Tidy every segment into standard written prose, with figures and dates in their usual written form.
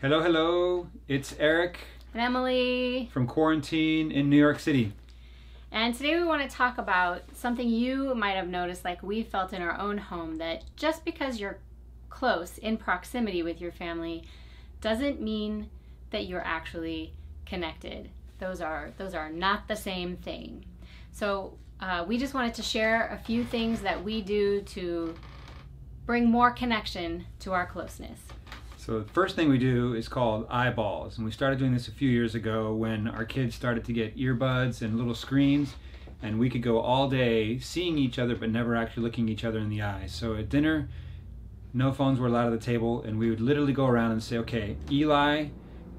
Hello, hello. It's Eric And Emily from quarantine in New York City. And today we want to talk about something you might have noticed, like we felt in our own home, that just because you're close in proximity with your family doesn't mean that you're actually connected. Those are not the same thing. So we just wanted to share a few things that we do to bring more connection to our closeness. So the first thing we do is called eyeballs, and we started doing this a few years ago when our kids started to get earbuds and little screens, and we could go all day seeing each other but never actually looking each other in the eyes. So at dinner, no phones were allowed at the table, and we would literally go around and say, okay, Eli,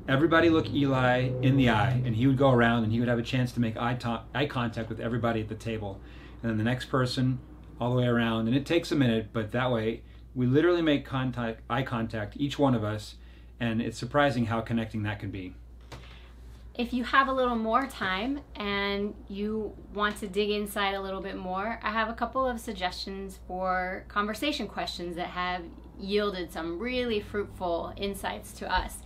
everybody look Eli in the eye, and he would go around and he would have a chance to make eye contact with everybody at the table, and then the next person all the way around, and it takes a minute, but that way we literally make eye contact, each one of us, and it's surprising how connecting that can be. If you have a little more time and you want to dig inside a little bit more, I have a couple of suggestions for conversation questions that have yielded some really fruitful insights to us.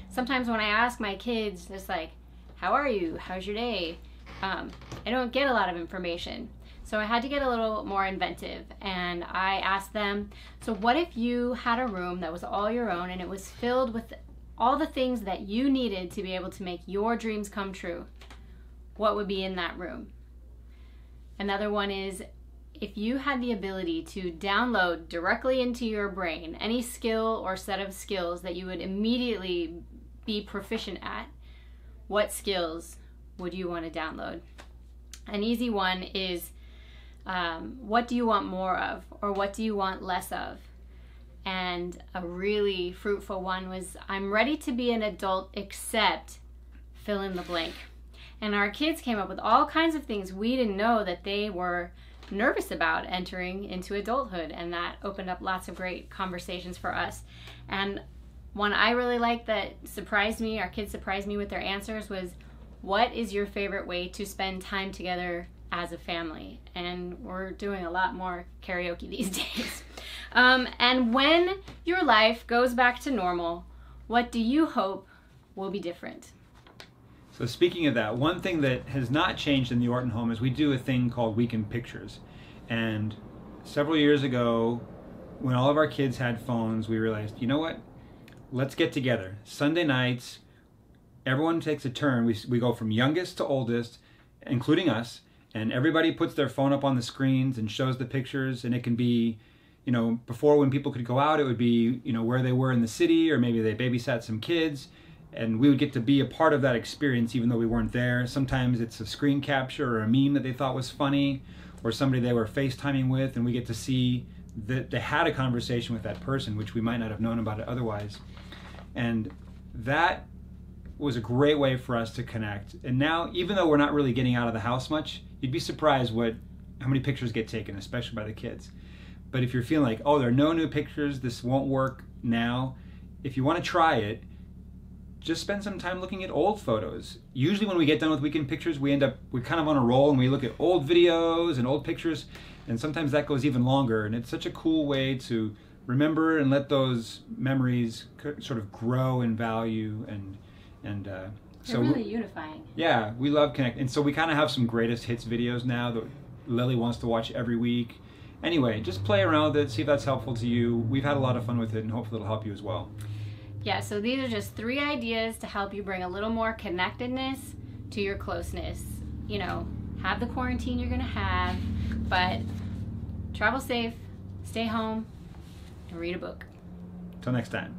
Sometimes when I ask my kids, just like, how are you? How's your day? I don't get a lot of information. So I had to get a little more inventive, and I asked them, so what if you had a room that was all your own and it was filled with all the things that you needed to be able to make your dreams come true? What would be in that room? Another one is, if you had the ability to download directly into your brain any skill or set of skills that you would immediately be proficient at, what skills would you want to download? An easy one is, what do you want more of, or what do you want less of? And a really fruitful one was, I'm ready to be an adult except fill in the blank. And our kids came up with all kinds of things we didn't know that they were nervous about entering into adulthood, and that opened up lots of great conversations for us. And one I really liked that surprised me, our kids surprised me with their answers, was, what is your favorite way to spend time together as a family? And we're doing a lot more karaoke these days. And when your life goes back to normal, what do you hope will be different? So speaking of that, one thing that has not changed in the Orton home is we do a thing called Weekend Pictures. And several years ago, when all of our kids had phones, we realized, you know what? Let's get together. Sunday nights, everyone takes a turn. We go from youngest to oldest, including us, and everybody puts their phone up on the screens and shows the pictures, and it can be, before when people could go out, it would be, where they were in the city, or maybe they babysat some kids, and we would get to be a part of that experience even though we weren't there. Sometimes it's a screen capture or a meme that they thought was funny, or somebody they were FaceTiming with, and we get to see that they had a conversation with that person, which we might not have known about it otherwise. And that was a great way for us to connect. And now, even though we're not really getting out of the house much, you'd be surprised how many pictures get taken, especially by the kids. But if you're feeling like, oh, there are no new pictures, this won't work now, if you want to try it, just spend some time looking at old photos. Usually when we get done with Weekend Pictures, we're kind of on a roll, and we look at old videos and old pictures, and sometimes that goes even longer. And it's such a cool way to remember and let those memories sort of grow in value, and so really unifying. Yeah, we love connect, and so we kind of have some greatest hits videos now that Lily wants to watch every week. Anyway, just play around with it, see if that's helpful to you. We've had a lot of fun with it, and hopefully it'll help you as well. Yeah, so these are just 3 ideas to help you bring a little more connectedness to your closeness. Have the quarantine you're gonna have, but travel safe, stay home, and read a book. Till next time.